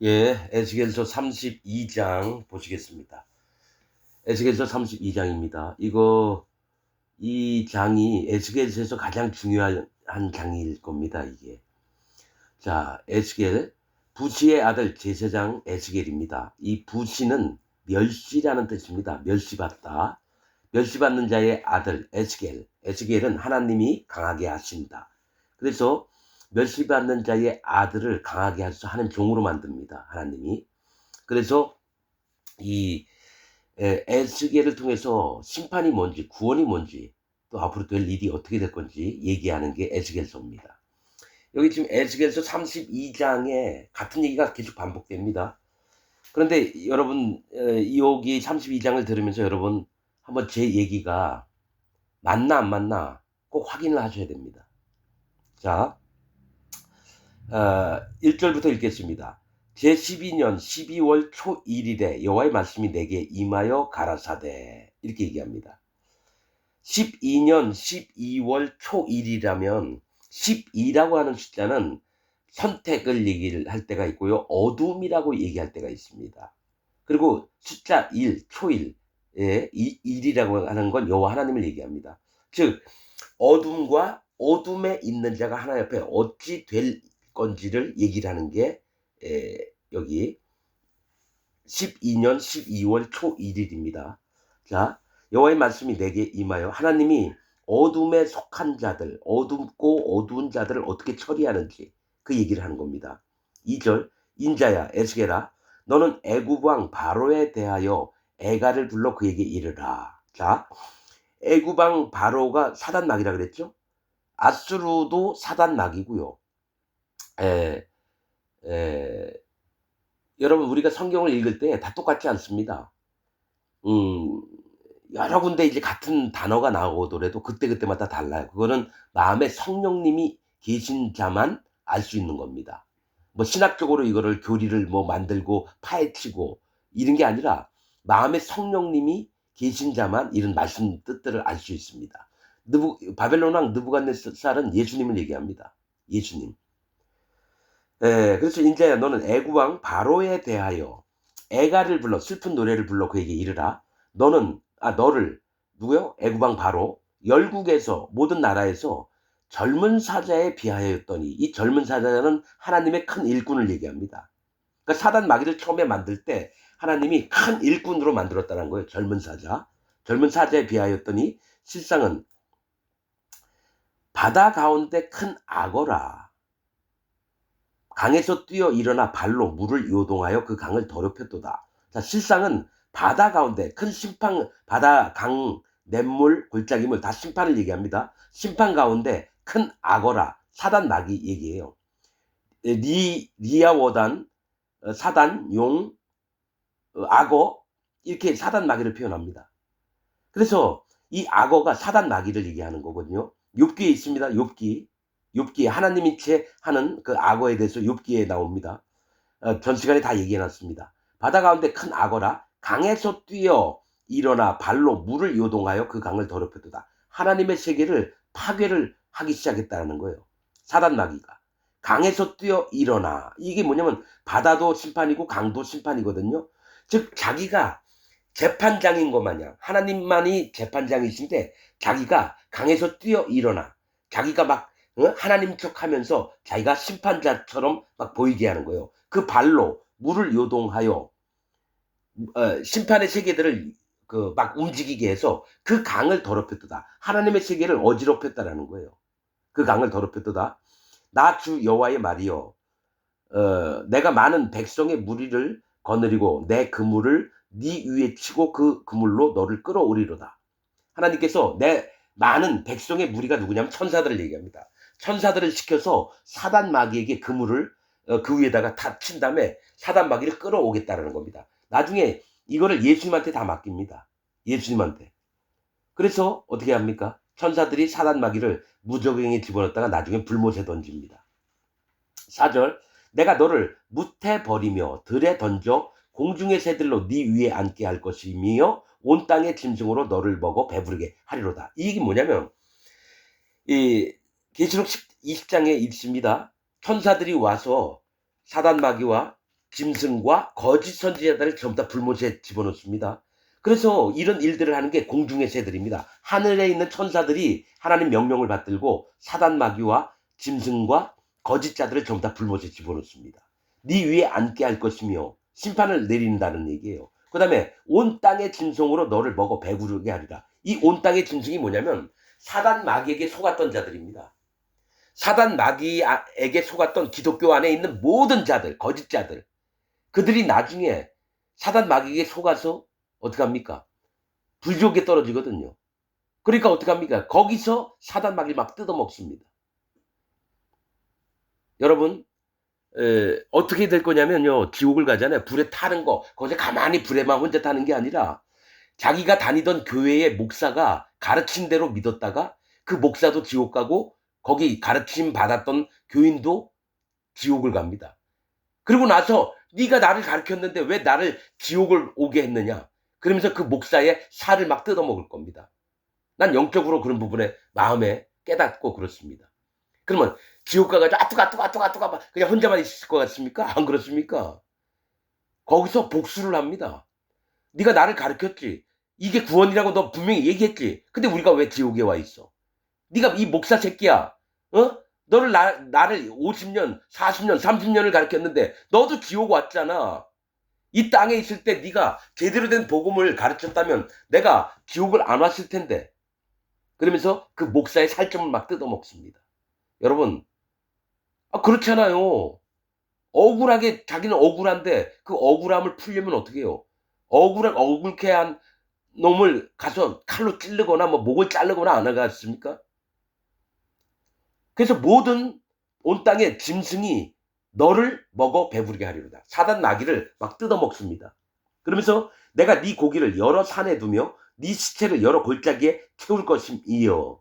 예, 에스겔서 32장 보시겠습니다. 에스겔서 32장입니다. 이 장이 에스겔서에서 가장 중요한 장일 겁니다, 이게. 자, 에스겔, 부시의 아들 제사장 에스겔입니다. 이 부시는 멸시라는 뜻입니다. 멸시받다. 멸시받는 자의 아들 에스겔. 에스겔은 하나님이 강하게 하신다. 그래서 멸시받는 자의 아들을 강하게 하셔서 하나님 종으로 만듭니다. 하나님이. 그래서 이 에스겔을 통해서 심판이 뭔지, 구원이 뭔지, 또 앞으로 될 일이 어떻게 될 건지 얘기하는 게 에스겔서입니다. 여기 지금 에스겔서 32장에 같은 얘기가 계속 반복됩니다. 그런데 여러분, 여기 32장을 들으면서 여러분 한번 제 얘기가 맞나 안 맞나 꼭 확인을 하셔야 됩니다. 자, 1절부터 읽겠습니다. 제12년 12월 초 1일에 여호와의 말씀이 내게 임하여 가라사대, 이렇게 얘기합니다. 12년 12월 초 1일이라면 12라고 하는 숫자는 선택을 얘기를 할 때가 있고요, 어둠이라고 얘기할 때가 있습니다. 그리고 숫자 1, 초일, 예, 1이라고 하는 건 여호와 하나님을 얘기합니다. 즉 어둠과 어둠에 있는 자가 하나 옆에 어찌 될 건지를 얘기를 하는 게 여기 12년 12월 초 1일입니다. 자, 여호와의 말씀이 내게 임하여, 하나님이 어둠에 속한 자들, 어둡고 어두운 자들을 어떻게 처리하는지 그 얘기를 하는 겁니다. 2절, 인자야 에스겔아, 너는 애굽 왕 바로에 대하여 애가를 불러 그에게 이르라. 자, 애굽 왕 바로가 사단막이라 그랬죠? 아수르도 사단막이고요. 에, 에, 여러분, 우리가 성경을 읽을 때 다 똑같지 않습니다. 음, 여러 군데 이제 같은 단어가 나오더라도 그때그때마다 달라요. 그거는 마음에 성령님이 계신 자만 알 수 있는 겁니다. 뭐 신학적으로 이거를 교리를 뭐 만들고 파헤치고 이런 게 아니라 마음에 성령님이 계신 자만 이런 말씀 뜻들을 알 수 있습니다. 바벨론 왕 느부갓네살은 예수님을 얘기합니다. 예수님. 그래서 인자야, 너는 애굽 왕 바로에 대하여 애가를 불러, 슬픈 노래를 불러 그에게 이르라. 너를, 누구요? 애굽 왕 바로, 열국에서, 모든 나라에서 젊은 사자에 비하였더니, 이 젊은 사자는 하나님의 큰 일꾼을 얘기합니다. 그러니까 사단 마귀를 처음에 만들 때 하나님이 큰 일꾼으로 만들었다는 거예요. 젊은 사자. 젊은 사자에 비하였더니 실상은 바다 가운데 큰 악어라. 강에서 뛰어 일어나 발로 물을 요동하여 그 강을 더럽혔도다. 자, 실상은 바다 가운데 큰 심판, 바다, 강, 냇물, 골짜기물 다 심판을 얘기합니다. 심판 가운데 큰 악어라, 사단 마귀 얘기해요. 리아워단, 사단, 용, 악어, 이렇게 사단 마귀를 표현합니다. 그래서 이 악어가 사단 마귀를 얘기하는 거거든요. 욥기에 있습니다. 욥기에 하나님이 하는 그 악어에 대해서 욥기에 나옵니다. 전 시간에 다 얘기해 놨습니다. 바다 가운데 큰 악어라, 강에서 뛰어 일어나 발로 물을 요동하여 그 강을 더럽혔도다. 하나님의 세계를 파괴를 하기 시작했다는 거예요. 사단 마귀가. 강에서 뛰어 일어나. 이게 뭐냐면 바다도 심판이고 강도 심판이거든요. 즉 자기가 재판장인 것 마냥, 하나님만이 재판장이신데 자기가 강에서 뛰어 일어나, 자기가 막 하나님 척하면서 자기가 심판자처럼 막 보이게 하는 거예요. 그 발로 물을 요동하여 심판의 세계들을 막 움직이게 해서 그 강을 더럽혔도다. 하나님의 세계를 어지럽혔다라는 거예요. 그 강을 더럽혔도다. 나 주 여호와의 말이여, 내가 많은 백성의 무리를 거느리고 내 그물을 네 위에 치고 그 그물로 너를 끌어오리로다. 하나님께서 내 많은 백성의 무리가 누구냐면 천사들을 얘기합니다. 천사들을 시켜서 사단 마귀에게 그물을 그 위에다가 다 친 다음에 사단 마귀를 끌어오겠다라는 겁니다. 나중에 이거를 예수님한테 다 맡깁니다. 예수님한테. 그래서 어떻게 합니까? 천사들이 사단 마귀를 무저갱에 집어넣었다가 나중에 불못에 던집니다. 4절, 내가 너를 무태 버리며 들에 던져 공중의 새들로 네 위에 앉게 할 것이며 온 땅의 짐승으로 너를 먹어 배부르게 하리로다. 이 얘기 뭐냐면, 이 계시록 20장에 있습니다. 천사들이 와서 사단 마귀와 짐승과 거짓 선지자들을 전부 다 불못에 집어넣습니다. 그래서 이런 일들을 하는 게 공중의 새들입니다. 하늘에 있는 천사들이 하나님 명령을 받들고 사단 마귀와 짐승과 거짓자들을 전부 다 불못에 집어넣습니다. 네 위에 앉게 할 것이며 심판을 내린다는 얘기예요. 그 다음에 온 땅의 짐승으로 너를 먹어 배부르게 하리라. 이 온 땅의 짐승이 뭐냐면 사단 마귀에게 속았던 자들입니다. 사단 마귀에게 속았던 기독교 안에 있는 모든 자들, 거짓자들, 그들이 나중에 사단 마귀에게 속아서 어떡합니까? 불지옥에 떨어지거든요. 그러니까 어떡합니까? 거기서 사단 마귀를 막 뜯어먹습니다. 여러분, 어떻게 될 거냐면요. 지옥을 가잖아요. 불에 타는 거. 거기서 가만히 불에만 혼자 타는 게 아니라 자기가 다니던 교회의 목사가 가르친 대로 믿었다가 그 목사도 지옥 가고 거기 가르침 받았던 교인도 지옥을 갑니다. 그리고 나서 네가 나를 가르쳤는데 왜 나를 지옥을 오게 했느냐. 그러면서 그 목사의 살을 막 뜯어먹을 겁니다. 난 영적으로 그런 부분에 마음에 깨닫고 그렇습니다. 그러면 지옥 가가지고 아뚜가 그냥 혼자만 있을 것 같습니까? 안 그렇습니까? 거기서 복수를 합니다. 네가 나를 가르쳤지. 이게 구원이라고 너 분명히 얘기했지. 근데 우리가 왜 지옥에 와 있어? 네가 이 목사 새끼야. 너를 나를 50년, 40년, 30년을 가르쳤는데 너도 지옥 왔잖아. 이 땅에 있을 때 네가 제대로 된 복음을 가르쳤다면 내가 지옥을 안 왔을 텐데. 그러면서 그 목사의 살점을 막 뜯어먹습니다. 여러분, 그렇잖아요. 억울하게 자기는 억울한데 그 억울함을 풀려면 어떻게 해요? 억울케 한 놈을 가서 칼로 찌르거나 뭐 목을 자르거나 안 하겠습니까? 그래서 모든 온 땅의 짐승이 너를 먹어 배부르게 하리로다. 사단 마귀를 막 뜯어먹습니다. 그러면서 내가 네 고기를 여러 산에 두며 네 시체를 여러 골짜기에 채울 것임이여.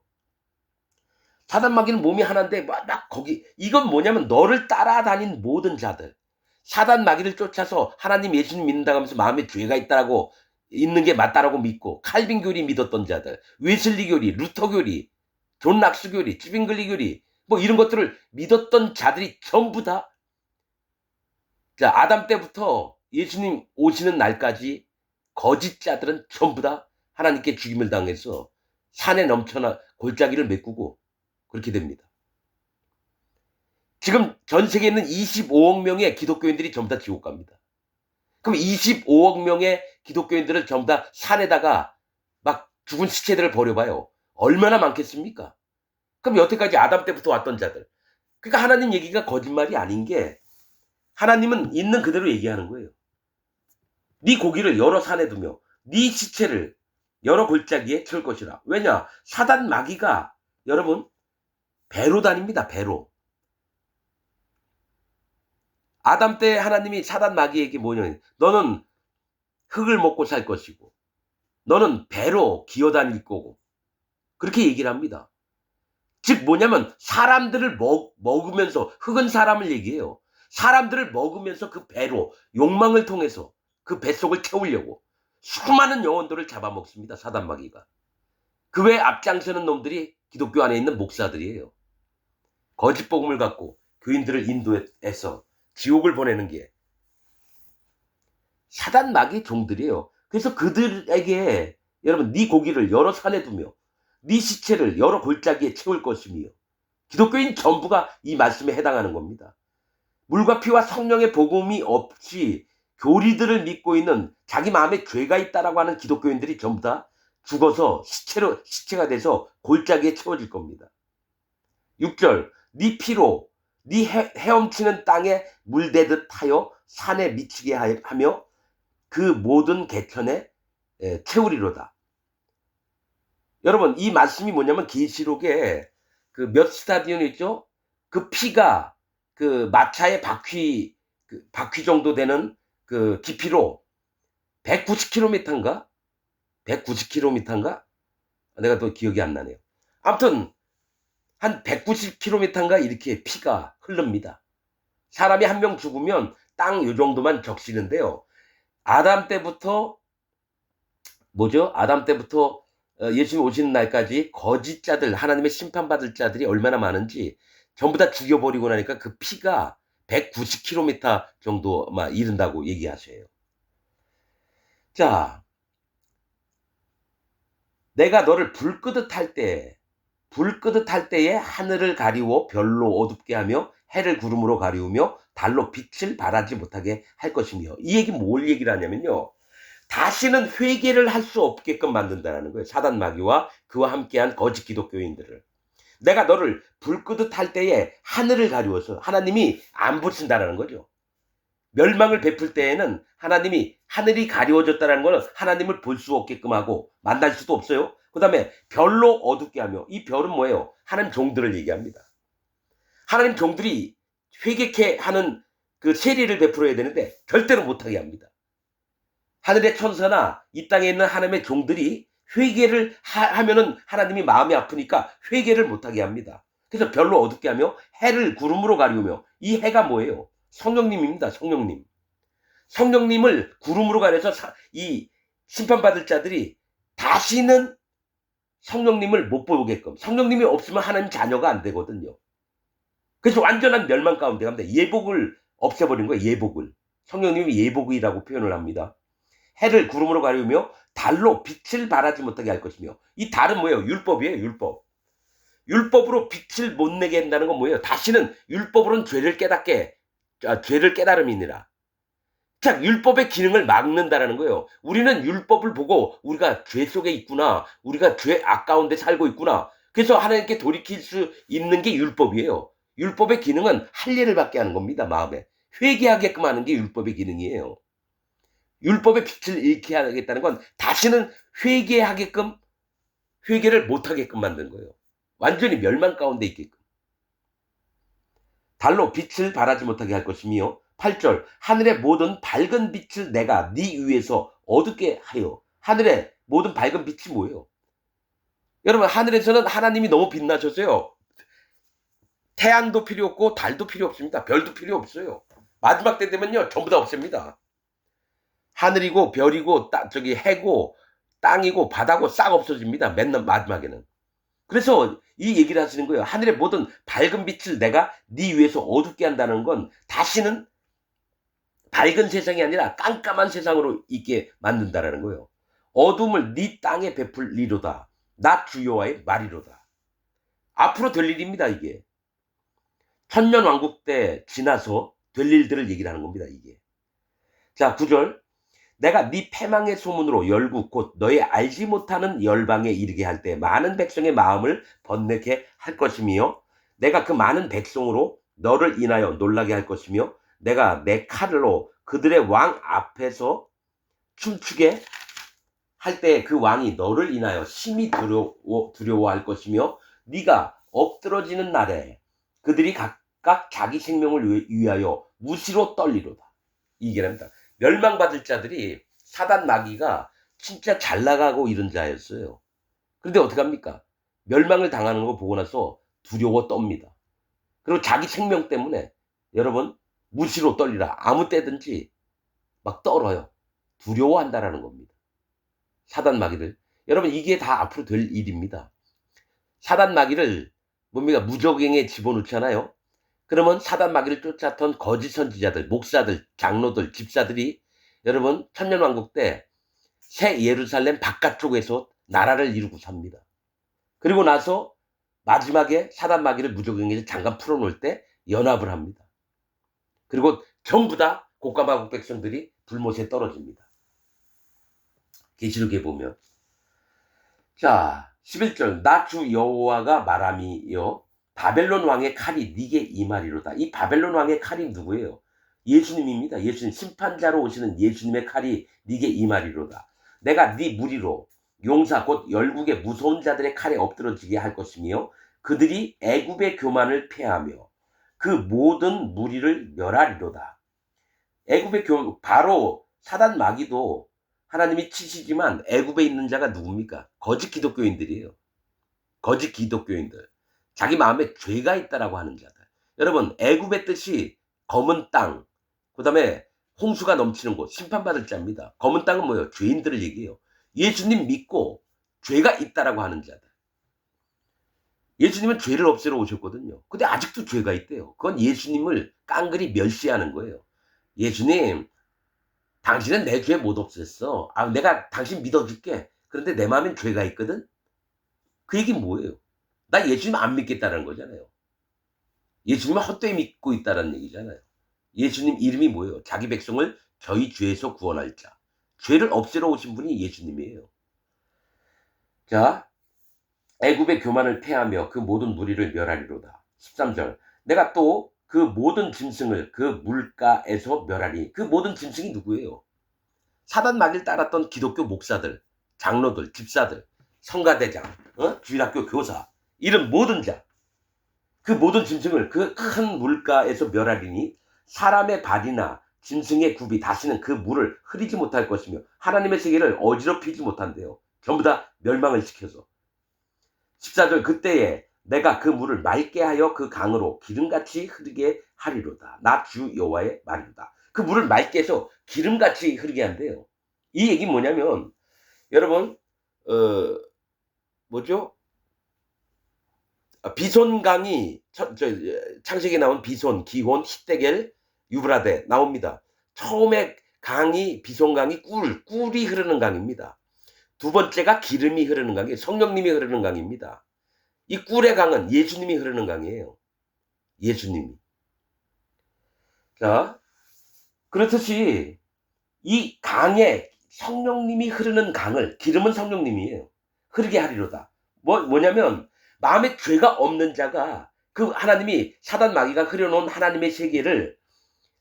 사단 마귀는 몸이 하나인데 막 거기 이건 뭐냐면 너를 따라다닌 모든 자들. 사단 마귀를 쫓아서 하나님 예수님 믿는다고 하면서 마음에 죄가 있다라고 있는 게 맞다라고 믿고 칼빈 교리 믿었던 자들, 웨슬리 교리, 루터 교리, 존 락스 교리, 찌빙글리 교리 뭐 이런 것들을 믿었던 자들이 전부 다 자, 아담 때부터 예수님 오시는 날까지 거짓자들은 전부 다 하나님께 죽임을 당해서 산에 넘쳐나 골짜기를 메꾸고 그렇게 됩니다. 지금 전 세계에 있는 25억 명의 기독교인들이 전부 다 지옥 갑니다. 그럼 25억 명의 기독교인들을 전부 다 산에다가 막 죽은 시체들을 버려봐요. 얼마나 많겠습니까? 그럼 여태까지 아담 때부터 왔던 자들. 그러니까 하나님 얘기가 거짓말이 아닌 게 하나님은 있는 그대로 얘기하는 거예요. 네 고기를 여러 산에 두며 네 시체를 여러 골짜기에 채울 것이라. 왜냐? 사단 마귀가 여러분 배로 다닙니다. 배로. 아담 때 하나님이 사단 마귀에게 뭐냐? 너는 흙을 먹고 살 것이고 너는 배로 기어다닐 거고 그렇게 얘기를 합니다. 즉 뭐냐면 사람들을 먹으면서 흙은 사람을 얘기해요. 사람들을 먹으면서 그 배로 욕망을 통해서 그 뱃속을 채우려고 수많은 영혼들을 잡아먹습니다. 사단 마귀가. 그 외에 앞장서는 놈들이 기독교 안에 있는 목사들이에요. 거짓 복음을 갖고 교인들을 인도해서 지옥을 보내는 게 사단 마귀의 종들이에요. 그래서 그들에게 여러분 네 고기를 여러 산에 두며 네 시체를 여러 골짜기에 채울 것이며 기독교인 전부가 이 말씀에 해당하는 겁니다. 물과 피와 성령의 복음이 없이 교리들을 믿고 있는 자기 마음에 죄가 있다라고 하는 기독교인들이 전부 다 죽어서 시체가 돼서 골짜기에 채워질 겁니다. 6절 네 피로 네 헤엄치는 땅에 물대듯 하여 산에 미치게 하며 그 모든 개천에 채우리로다. 여러분 이 말씀이 뭐냐면 계시록에 그 몇 스타디온 있죠? 그 피가 그 마차의 바퀴 정도 되는 그 깊이로 190km인가? 190km인가? 내가 또 기억이 안 나네요. 아무튼 한 190km인가 이렇게 피가 흐릅니다. 사람이 한 명 죽으면 땅 요 정도만 적시는데요. 아담 때부터 예수님 오시는 날까지 거짓자들, 하나님의 심판받을 자들이 얼마나 많은지 전부 다 죽여버리고 나니까 그 피가 190km 정도 막 이른다고 얘기하셔요. 자, 내가 너를 불 끄듯 할 때에 하늘을 가리워 별로 어둡게 하며 해를 구름으로 가리우며 달로 빛을 발하지 못하게 할 것이며. 이 얘기 뭘 얘기를 하냐면요. 다시는 회개를 할 수 없게끔 만든다는 거예요. 사단 마귀와 그와 함께한 거짓 기독교인들을. 내가 너를 불 끄듯 할 때에 하늘을 가리워서 하나님이 안 붙인다는 거죠. 멸망을 베풀 때에는 하나님이 하늘이 가리워졌다는 것은 하나님을 볼 수 없게끔 하고 만날 수도 없어요. 그 다음에 별로 어둡게 하며, 이 별은 뭐예요? 하나님 종들을 얘기합니다. 하나님 종들이 회개케 하는 그 세리를 베풀어야 되는데 절대로 못하게 합니다. 하늘의 천사나 이 땅에 있는 하나님의 종들이 회개를 하면은 하나님이 마음이 아프니까 회개를 못하게 합니다. 그래서 별로 어둡게 하며 해를 구름으로 가리우며. 이 해가 뭐예요? 성령님입니다. 성령님. 성령님을 구름으로 가려서 이 심판받을 자들이 다시는 성령님을 못 보게끔. 성령님이 없으면 하나님 자녀가 안 되거든요. 그래서 완전한 멸망 가운데 갑니다. 예복을 없애버린 거예요. 예복을. 성령님이 예복이라고 표현을 합니다. 해를 구름으로 가리우며 달로 빛을 발하지 못하게 할 것이며. 이 달은 뭐예요? 율법이에요. 율법. 율법으로 빛을 못 내게 한다는 건 뭐예요? 다시는 율법으로는 죄를 깨달음이니라. 자, 율법의 기능을 막는다라는 거예요. 우리는 율법을 보고 우리가 죄 속에 있구나. 우리가 죄 아까운데 살고 있구나. 그래서 하나님께 돌이킬 수 있는 게 율법이에요. 율법의 기능은 할례를 받게 하는 겁니다. 마음에. 회개하게끔 하는 게 율법의 기능이에요. 율법의 빛을 잃게 하겠다는 건 다시는 회개를 못하게끔 만든 거예요. 완전히 멸망 가운데 있게끔. 달로 빛을 발하지 못하게 할 것이며. 8절 하늘의 모든 밝은 빛을 내가 네 위에서 어둡게 하여. 하늘의 모든 밝은 빛이 뭐예요? 여러분, 하늘에서는 하나님이 너무 빛나셨어요. 태양도 필요 없고 달도 필요 없습니다. 별도 필요 없어요. 마지막 때 되면요 전부 다 없습니다. 하늘이고 별이고 해고 땅이고 바다고 싹 없어집니다. 맨날 마지막에는. 그래서 이 얘기를 하시는 거예요. 하늘의 모든 밝은 빛을 내가 네 위에서 어둡게 한다는 건 다시는 밝은 세상이 아니라 깜깜한 세상으로 있게 만든다라는 거예요. 어둠을 네 땅에 베풀리로다. 나 주여와의 말이로다. 앞으로 될 일입니다. 이게. 천년왕국 때 지나서 될 일들을 얘기를 하는 겁니다. 이게. 자, 9절 내가 네 패망의 소문으로 열국 곧 너의 알지 못하는 열방에 이르게 할 때 많은 백성의 마음을 번뇌케 할 것이며 내가 그 많은 백성으로 너를 인하여 놀라게 할 것이며 내가 내 칼로 그들의 왕 앞에서 춤추게 할 때 그 왕이 너를 인하여 심히 두려워할 것이며 네가 엎드러지는 날에 그들이 각각 자기 생명을 위하여 무시로 떨리로다. 이게 합니다. 멸망받을 자들이 사단 마귀가 진짜 잘 나가고 이런 자였어요. 그런데 어떡합니까? 멸망을 당하는 거 보고 나서 두려워 떱니다. 그리고 자기 생명 때문에 여러분 무시로 떨리라. 아무 때든지 막 떨어요. 두려워한다라는 겁니다. 사단 마귀를. 여러분 이게 다 앞으로 될 일입니다. 사단 마귀를 뭡니까? 무적행에 집어넣잖아요. 그러면 사단 마귀를 쫓았던 거짓 선지자들, 목사들, 장로들, 집사들이 여러분 천년왕국 때 새 예루살렘 바깥쪽에서 나라를 이루고 삽니다. 그리고 나서 마지막에 사단 마귀를 무적행에서 잠깐 풀어놓을 때 연합을 합니다. 그리고 전부 다 곡가마국 백성들이 불못에 떨어집니다. 계시록에 보면. 자, 11절 나 주 여호와가 말함이여 바벨론 왕의 칼이 네게 임하리로다. 이 바벨론 왕의 칼이 누구예요? 예수님입니다. 예수님. 심판자로 오시는 예수님의 칼이 네게 임하리로다. 내가 네 무리로 용사 곧 열국의 무서운 자들의 칼에 엎드러지게 할 것이며 그들이 애굽의 교만을 폐하며 그 모든 무리를 멸하리로다. 애굽의 바로 사단 마귀도 하나님이 치시지만 애굽에 있는 자가 누굽니까? 거짓 기독교인들이에요. 거짓 기독교인들. 자기 마음에 죄가 있다라고 하는 자들. 여러분 애굽의 뜻이 검은 땅, 그 다음에 홍수가 넘치는 곳, 심판받을 자입니다. 검은 땅은 뭐예요? 죄인들을 얘기해요. 예수님 믿고 죄가 있다라고 하는 자들. 예수님은 죄를 없애러 오셨거든요. 근데 아직도 죄가 있대요. 그건 예수님을 깡그리 멸시하는 거예요. 예수님, 당신은 내 죄 못 없앴어. 내가 당신 믿어줄게. 그런데 내 마음엔 죄가 있거든? 그 얘기는 뭐예요? 나 예수님 안 믿겠다는 거잖아요. 예수님은 헛되이 믿고 있다는 얘기잖아요. 예수님 이름이 뭐예요? 자기 백성을 저희 죄에서 구원할 자. 죄를 없애러 오신 분이 예수님이에요. 자, 애굽의 교만을 폐하며 그 모든 무리를 멸하리로다. 13절. 내가 또 그 모든 짐승을 그 물가에서 멸하리. 그 모든 짐승이 누구예요? 사단 마귀를 따랐던 기독교 목사들, 장로들, 집사들, 성가대장, 주일학교 교사, 이런 모든 자, 그 모든 짐승을 그 큰 물가에서 멸하리니 사람의 발이나 짐승의 굽이 다시는 그 물을 흐리지 못할 것이며 하나님의 세계를 어지럽히지 못한대요. 전부 다 멸망을 시켜서. 14절. 그때에 내가 그 물을 맑게 하여 그 강으로 기름같이 흐르게 하리로다. 나 주 여호와의 말이로다. 그 물을 맑게 해서 기름같이 흐르게 한대요. 이 얘기는 뭐냐면 여러분 뭐죠? 비손강이 창세기에 나온 비손, 기혼, 히데겔, 유브라데 나옵니다. 처음에 강이 비손강이 꿀이 흐르는 강입니다. 두 번째가 기름이 흐르는 강이 성령님이 흐르는 강입니다. 이 꿀의 강은 예수님이 흐르는 강이에요. 예수님이. 자, 그렇듯이 이 강에 성령님이 흐르는 강을 기름은 성령님이에요. 흐르게 하리로다. 뭐냐면 마음에 죄가 없는 자가 그 하나님이 사단 마귀가 흐려놓은 하나님의 세계를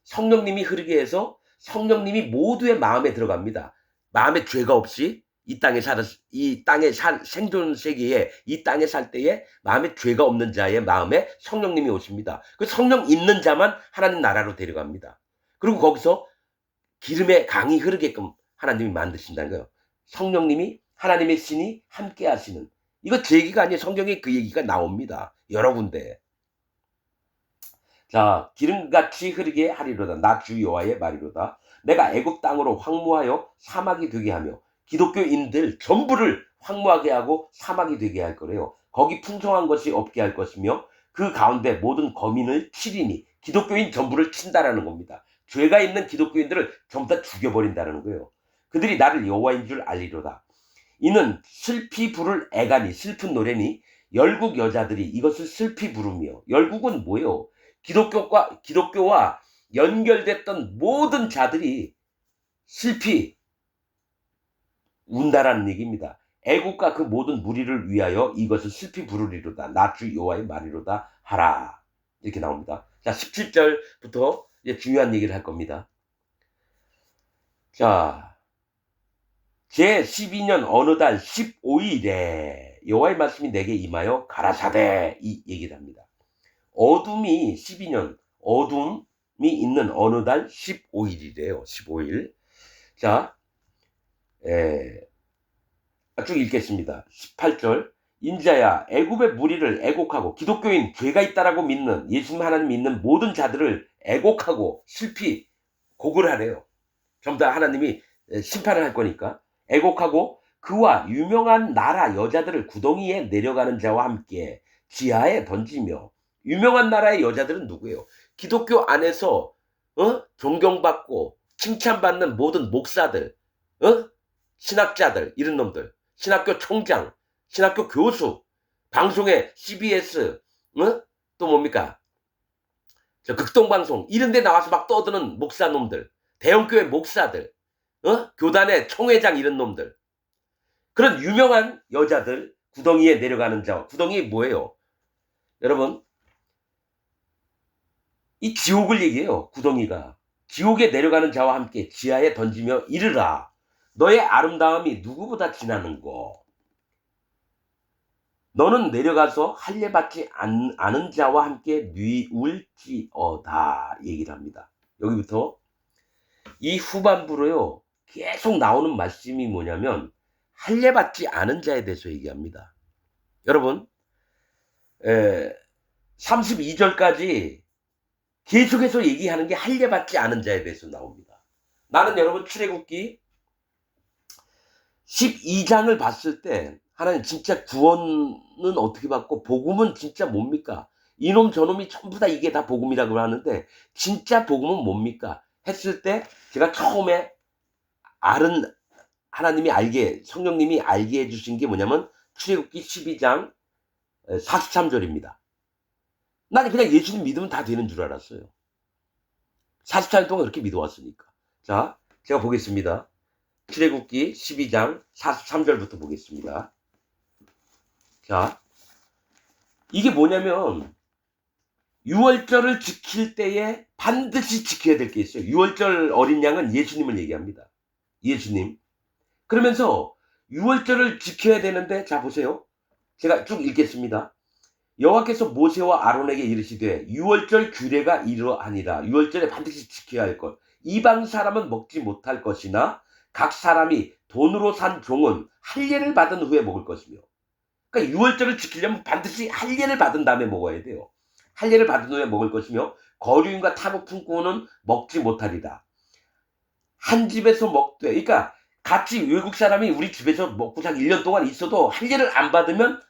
성령님이 흐르게 해서 성령님이 모두의 마음에 들어갑니다. 마음에 죄가 없이 이 땅에 생존 세계에 이 땅에 살 때에 마음에 죄가 없는 자의 마음에 성령님이 오십니다. 그 성령 있는 자만 하나님 나라로 데려갑니다. 그리고 거기서 기름의 강이 흐르게끔 하나님이 만드신다는 거예요. 성령님이 하나님의 신이 함께 하시는. 이거 제 얘기가 아니에요. 성경에 그 얘기가 나옵니다. 여러 군데. 자, 기름같이 흐르게 하리로다. 나 주 여호와의 말이로다. 내가 애굽 땅으로 황무하여 사막이 되게 하며 기독교인들 전부를 황무하게 하고 사막이 되게 할 거래요. 거기 풍성한 것이 없게 할 것이며 그 가운데 모든 거민을 치리니 기독교인 전부를 친다라는 겁니다. 죄가 있는 기독교인들을 전부 다 죽여버린다는 거예요. 그들이 나를 여호와인 줄 알리로다. 이는 슬피 부를 애가니 슬픈 노래니 열국 여자들이 이것을 슬피 부르며 열국은 뭐예요? 기독교와 연결됐던 모든 자들이 슬피 운다라는 얘기입니다. 애국과 그 모든 무리를 위하여 이것을 슬피 부르리로다. 나 주 여호와의 말이로다 하라. 이렇게 나옵니다. 자, 17절부터 이제 중요한 얘기를 할 겁니다. 자, 제 12년 어느 달 15일에 여호와의 말씀이 내게 임하여 가라사대 이 얘기를 합니다. 어둠이 12년 어둠이 있는 어느 달 15일이래요. 15일. 자, 쭉 읽겠습니다. 18절. 인자야 애굽의 무리를 애곡하고 기독교인 죄가 있다라고 믿는 예수님 하나님 믿는 모든 자들을 애곡하고 슬피 곡을 하래요. 전부 다 하나님이 심판을 할 거니까 애곡하고 그와 유명한 나라 여자들을 구덩이에 내려가는 자와 함께 지하에 던지며. 유명한 나라의 여자들은 누구예요? 기독교 안에서 존경받고 칭찬받는 모든 목사들, 신학자들, 이런 놈들, 신학교 총장, 신학교 교수, 방송에 CBS, 또 뭡니까? 저 극동방송 이런 데 나와서 막 떠드는 목사놈들, 대형교회 목사들, 교단의 총회장 이런 놈들, 그런 유명한 여자들 구덩이에 내려가는 자. 구덩이 뭐예요? 여러분, 이 지옥을 얘기해요. 구덩이가. 지옥에 내려가는 자와 함께 지하에 던지며 이르라. 너의 아름다움이 누구보다 지나는고. 너는 내려가서 할례받지 않은 자와 함께 뉘울지어다 얘기를 합니다. 여기부터 이 후반부로요 계속 나오는 말씀이 뭐냐면 할례받지 않은 자에 대해서 얘기합니다. 여러분 32절까지 계속해서 얘기하는 게 할례받지 않은 자에 대해서 나옵니다. 나는 여러분 출애굽기 12장을 봤을 때 하나님 진짜 구원은 어떻게 받고 복음은 진짜 뭡니까? 이놈 저놈이 전부 다 이게 다 복음이라고 하는데 진짜 복음은 뭡니까? 했을 때 제가 처음에 알은 하나님이 알게 성령님이 알게 해 주신 게 뭐냐면 출애굽기 12장 43절입니다. 나는 그냥 예수님 믿으면 다 되는 줄 알았어요. 44년 동안 그렇게 믿어왔으니까. 자, 제가 보겠습니다. 출애굽기 12장 43절부터 보겠습니다. 자, 이게 뭐냐면 유월절을 지킬 때에 반드시 지켜야 될 게 있어요. 유월절 어린 양은 예수님을 얘기합니다. 예수님. 그러면서 유월절을 지켜야 되는데 자 보세요. 제가 쭉 읽겠습니다. 여호와께서 모세와 아론에게 이르시되 유월절 규례가 이러하니라. 유월절에 반드시 지켜야 할 것. 이방 사람은 먹지 못할 것이나 각 사람이 돈으로 산 종은 할례를 받은 후에 먹을 것이며. 그러니까 유월절을 지키려면 반드시 할례를 받은 다음에 먹어야 돼요. 할례를 받은 후에 먹을 것이며 거류인과 타국 품꾼은 먹지 못하리라. 한 집에서 먹되 그러니까 같이 외국 사람이 우리 집에서 먹고 자 1년 동안 있어도 할례를 안 받으면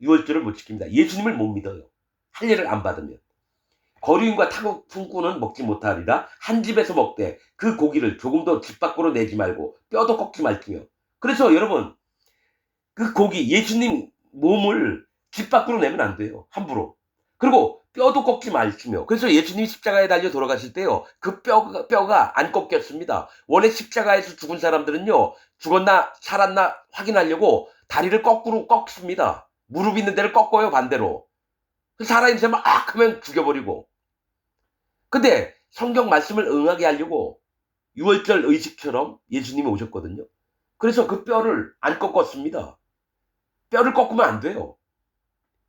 유월절을 못 지킵니다. 예수님을 못 믿어요. 할례를 안 받으면. 거류인과 타국 품꾼은 먹지 못하리라. 한 집에서 먹되 그 고기를 조금도 집 밖으로 내지 말고 뼈도 꺾지 말지며. 그래서 여러분 그 고기 예수님 몸을 집 밖으로 내면 안 돼요. 함부로. 그리고 뼈도 꺾지 말지며. 그래서 예수님이 십자가에 달려 돌아가실 때요. 그 뼈가 안 꺾였습니다. 원래 십자가에서 죽은 사람들은요. 죽었나 살았나 확인하려고 다리를 거꾸로 꺾습니다. 무릎 있는 데를 꺾어요. 반대로. 살아있는 사람 막 하면 죽여버리고. 근데 성경 말씀을 응하게 하려고 유월절 의식처럼 예수님이 오셨거든요. 그래서 그 뼈를 안 꺾었습니다. 뼈를 꺾으면 안 돼요.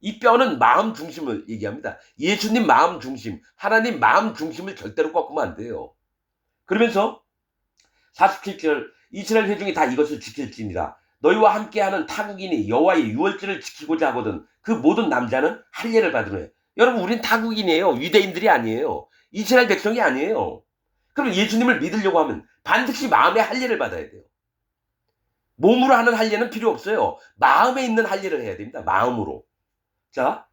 이 뼈는 마음 중심을 얘기합니다. 예수님 마음 중심, 하나님 마음 중심을 절대로 꺾으면 안 돼요. 그러면서 47절 이스라엘 회중이 다 이것을 지킬지니라. 너희와 함께하는 타국인이 여호와의 유월절을 지키고자 하거든 그 모든 남자는 할례를 받으래. 여러분 우린 타국인이에요. 유대인들이 아니에요. 이스라엘 백성이 아니에요. 그럼 예수님을 믿으려고 하면 반드시 마음의 할례를 받아야 돼요. 몸으로 하는 할례는 필요 없어요. 마음에 있는 할례를 해야 됩니다. 마음으로. 자,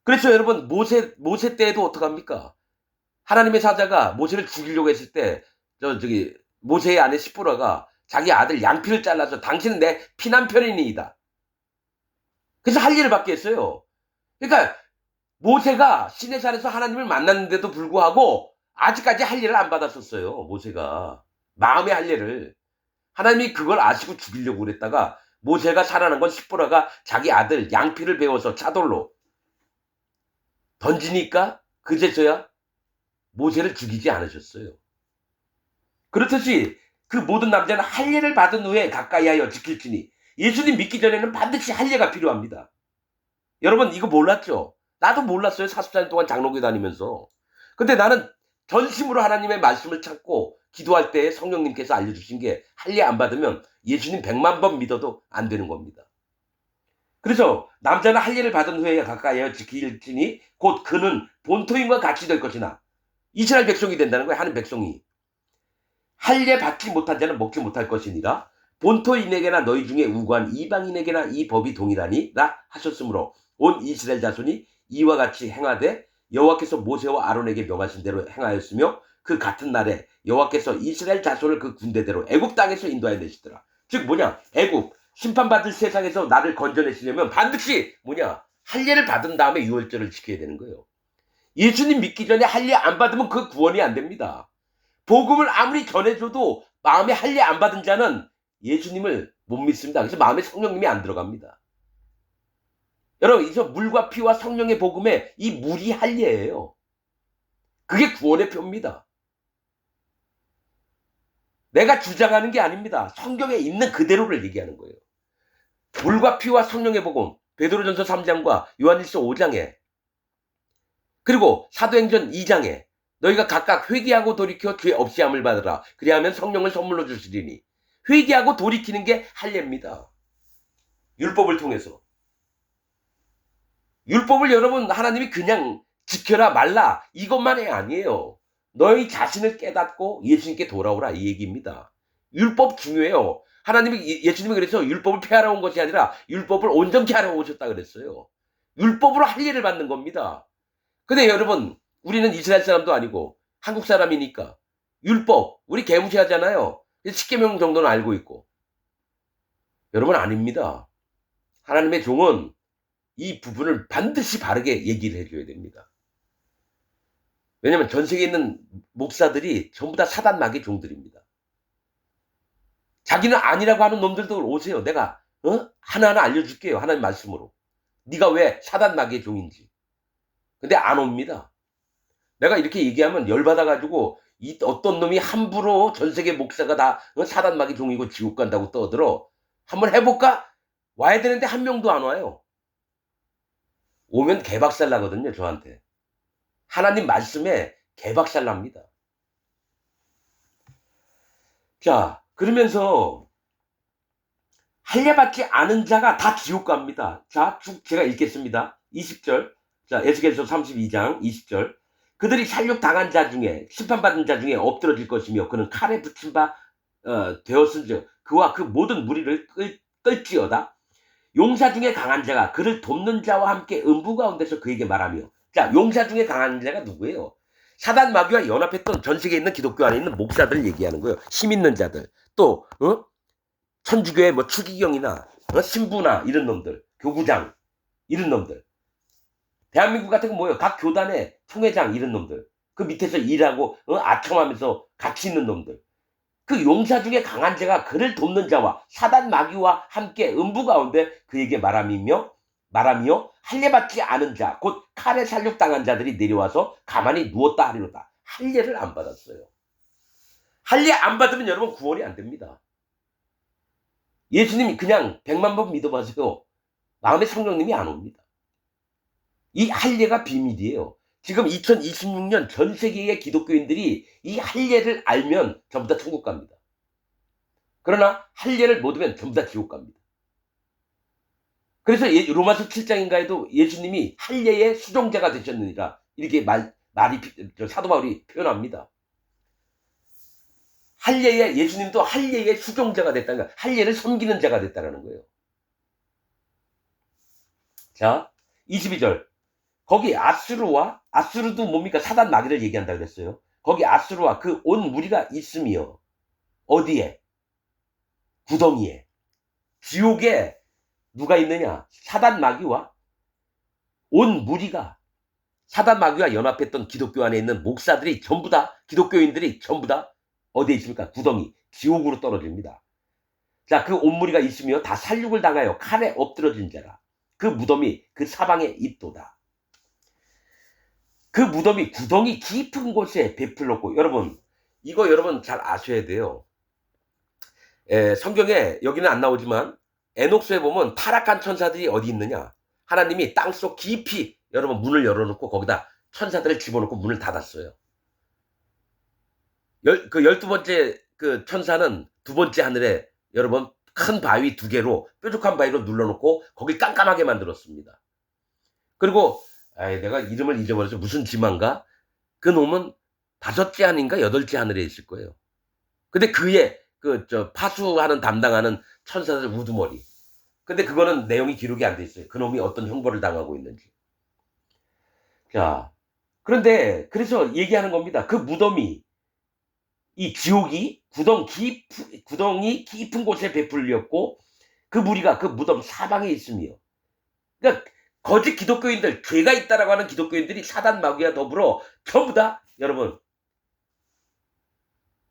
그래서 여러분 모세 때에도 어떡합니까? 하나님의 사자가 모세를 죽이려고 했을 때 모세의 아내 시보라가 자기 아들 양피를 잘라서 당신은 내 피난편이니이다. 그래서 할례를 받게 했어요. 그러니까 모세가 시내산에서 하나님을 만났는데도 불구하고 아직까지 할례를 안 받았었어요. 모세가 마음의 할례를. 하나님이 그걸 아시고 죽이려고 그랬다가 모세가 살아난 건 시보라가 자기 아들 양피를 베어서 차돌로 던지니까 그제서야 모세를 죽이지 않으셨어요. 그렇듯이 그 모든 남자는 할례를 받은 후에 가까이하여 지킬지니 예수님 믿기 전에는 반드시 할례가 필요합니다. 여러분 이거 몰랐죠? 나도 몰랐어요. 44년 동안 장로교 다니면서. 근데 나는 전심으로 하나님의 말씀을 찾고 기도할 때 성령님께서 알려주신 게 할례 안 받으면 예수님 100만 번 믿어도 안 되는 겁니다. 그래서 남자는 할례를 받은 후에 가까이하여 지킬지니 곧 그는 본토인과 같이 될 것이나 이스라엘 백성이 된다는 거예요. 하는 백성이. 할례 받지 못한 자는 먹지 못할 것이니라. 본토인에게나 너희 중에 우고한 이방인에게나 이 법이 동일하니라 하셨으므로 온 이스라엘 자손이 이와 같이 행하되 여호와께서 모세와 아론에게 명하신 대로 행하였으며 그 같은 날에 여호와께서 이스라엘 자손을 그 군대대로 애굽 땅에서 인도하여 내시더라. 즉 뭐냐? 애굽 심판받을 세상에서 나를 건져내시려면 반드시 뭐냐? 할례를 받은 다음에 유월절을 지켜야 되는 거예요. 예수님 믿기 전에 할례 안 받으면 그 구원이 안 됩니다. 복음을 아무리 전해줘도 마음에 할례 안 받은 자는 예수님을 못 믿습니다. 그래서 마음에 성령님이 안 들어갑니다. 여러분, 이제 물과 피와 성령의 복음에 이 물이 할례예요. 그게 구원의 표입니다. 내가 주장하는 게 아닙니다. 성경에 있는 그대로를 얘기하는 거예요. 물과 피와 성령의 복음, 베드로전서 3장과 요한일서 5장에 그리고 사도행전 2장에 너희가 각각 회개하고 돌이켜 죄 없이 함을 받으라. 그리하면 성령을 선물로 주시리니. 회개하고 돌이키는 게 할례입니다. 율법을 통해서. 율법을 여러분 하나님이 그냥 지켜라 말라 이것만이 아니에요. 너희 자신을 깨닫고 예수님께 돌아오라 이 얘기입니다. 율법 중요해요. 하나님이 예수님이 그래서 율법을 폐하러 온 것이 아니라 율법을 온전케 하러 오셨다 그랬어요. 율법으로 할례를 받는 겁니다. 근데 여러분 우리는 이스라엘 사람도 아니고 한국 사람이니까 율법 우리 개무시하잖아요. 10계명 정도는 알고 있고. 여러분 아닙니다. 하나님의 종은 이 부분을 반드시 바르게 얘기를 해줘야 됩니다. 왜냐하면 전 세계에 있는 목사들이 전부 다 사단 마귀의 종들입니다. 자기는 아니라고 하는 놈들도 오세요. 내가 하나하나 알려줄게요. 하나님 말씀으로. 네가 왜 사단 마귀의 종인지. 근데 안 옵니다. 내가 이렇게 얘기하면 열받아가지고 어떤 놈이 함부로 전 세계 목사가 다 사단 마귀 종이고 지옥 간다고 떠들어. 한번 해볼까? 와야 되는데 한 명도 안 와요. 오면 개박살 나거든요. 저한테. 하나님 말씀에 개박살 납니다. 자, 그러면서 할례받지 않은 자가 다 지옥 갑니다. 자, 쭉 제가 읽겠습니다. 20절. 자, 에스겔서 32장 20절. 그들이 살육 당한 자 중에 심판받은 자 중에 엎드러질 것이며 그는 칼에 붙인 바 되었은즉 그와 그 모든 무리를 끌지어다. 용사 중에 강한 자가 그를 돕는 자와 함께 음부 가운데서 그에게 말하며. 자, 용사 중에 강한 자가 누구예요? 사단 마귀와 연합했던 전 세계에 있는 기독교 안에 있는 목사들 얘기하는 거예요. 힘 있는 자들. 또 천주교의 뭐 추기경이나 신부나 이런 놈들, 교구장 이런 놈들. 대한민국 같은 건 뭐예요? 각 교단의 총회장 이런 놈들. 그 밑에서 일하고 아첨하면서 같이 있는 놈들. 그 용사 중에 강한 자가 그를 돕는 자와 사단 마귀와 함께 음부 가운데 그에게 말하며 할례받지 않은 자, 곧 칼에 살육당한 자들이 내려와서 가만히 누웠다 하리로다. 할례를 안 받았어요. 할례 안 받으면 여러분 구원이 안 됩니다. 예수님이 그냥 100만 번 믿어봐서요. 마음에 성령님이 안 옵니다. 이 할례가 비밀이에요. 지금 2026년 전 세계의 기독교인들이 이 할례를 알면 전부 다 천국 갑니다. 그러나 할례를 모르면 전부 다 지옥 갑니다. 그래서 로마서 7장인가에도 예수님이 할례의 수종자가 되셨느니라 이렇게 말이 사도 바울이 표현합니다. 예수님도 할례의 수종자가 됐다는 거야. 할례를 섬기는 자가 됐다는 거예요. 자, 22절. 거기 아수르도 뭡니까? 사단 마귀를 얘기한다 그랬어요. 거기 아수르와 그 온 무리가 있으며 어디에? 구덩이에. 지옥에 누가 있느냐? 사단 마귀와 온 무리가 사단 마귀와 연합했던 기독교 안에 있는 목사들이 전부 다 기독교인들이 전부 다 어디에 있습니까? 구덩이, 지옥으로 떨어집니다. 자, 그 온 무리가 있으며 다 살육을 당하여 칼에 엎드러진 자라. 그 무덤이 그 사방에 있도다. 그 무덤이 구덩이 깊은 곳에 베풀렀고, 여러분 이거 여러분 잘 아셔야 돼요. 성경에 여기는 안 나오지만 에녹스에 보면 타락한 천사들이 어디 있느냐? 하나님이 땅속 깊이 여러분 문을 열어놓고 거기다 천사들을 집어넣고 문을 닫았어요. 그 12번째 그 천사는 두 번째 하늘에 여러분 큰 바위 2개로 뾰족한 바위로 눌러놓고 거기 깜깜하게 만들었습니다. 그리고 내가 이름을 잊어버려서 무슨 지만가? 그 놈은 5째 하늘인가 8째 하늘에 있을 거예요. 근데 그의 파수하는 담당하는 천사들 우두머리. 근데 그거는 내용이 기록이 안 돼 있어요. 그 놈이 어떤 형벌을 당하고 있는지. 자, 그런데 그래서 얘기하는 겁니다. 그 무덤이 이 지옥이 구덩이 깊은 곳에 베풀렸고 그 무리가 그 무덤 사방에 있으며. 그러니까 거짓 기독교인들, 죄가 있다라고 하는 기독교인들이 사단 마귀와 더불어 전부 다 여러분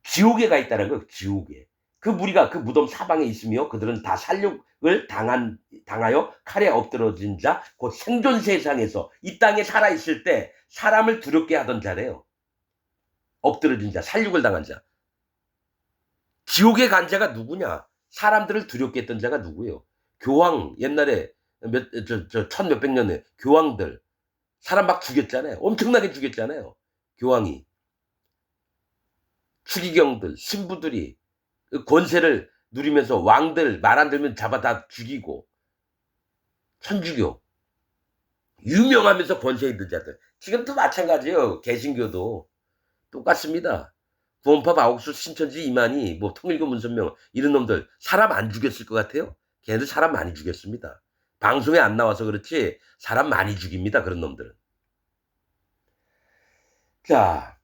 지옥에 가 있다는 거예요. 지옥에. 그 무리가 그 무덤 사방에 있으며 그들은 다 살육을 당하여 칼에 엎드러진 자, 곧 생존 세상에서 이 땅에 살아있을 때 사람을 두렵게 하던 자래요. 엎드러진 자, 살육을 당한 자. 지옥에 간 자가 누구냐? 사람들을 두렵게 했던 자가 누구예요? 교황, 옛날에 천 몇백 년에 교황들 사람 막 죽였잖아요. 엄청나게 죽였잖아요. 교황이. 추기경들, 신부들이 권세를 누리면서 왕들 말 안 들면 잡아 다 죽이고. 천주교 유명하면서 권세 있는 자들 지금도 마찬가지예요. 개신교도 똑같습니다. 구원파 마옥수 신천지 이만희 뭐 통일교 문선명 이런 놈들 사람 안 죽였을 것 같아요? 걔네들 사람 많이 죽였습니다. 방송에 안 나와서 그렇지 사람 많이 죽입니다. 그런 놈들은. 자,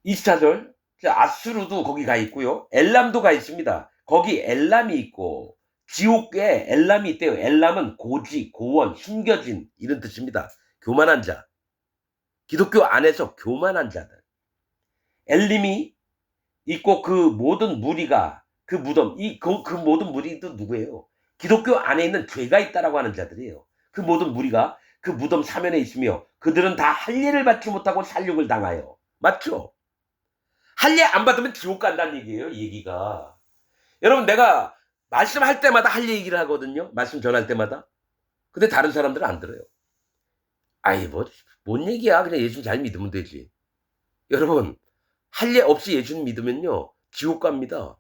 24절. 자, 아수르도 거기 가 있고요. 엘람도 가 있습니다. 거기 엘람이 있고 지옥에 엘람이 있대요. 엘람은 고지, 고원, 숨겨진 이런 뜻입니다. 교만한 자. 기독교 안에서 교만한 자들. 엘림이 있고 그 모든 무리가 그 무덤, 그 모든 무리도 누구예요? 기독교 안에 있는 죄가 있다라고 하는 자들이에요. 그 모든 무리가 그 무덤 사면에 있으며 그들은 다 할례를 받지 못하고 살육을 당하여. 맞죠? 할례 안 받으면 지옥 간다는 얘기예요, 이 얘기가. 여러분, 내가 말씀할 때마다 할례 얘기를 하거든요. 말씀 전할 때마다. 근데 다른 사람들은 안 들어요. 아이, 뭔 얘기야. 그냥 예수 잘 믿으면 되지. 여러분, 할례 없이 예수님 믿으면요, 지옥 갑니다.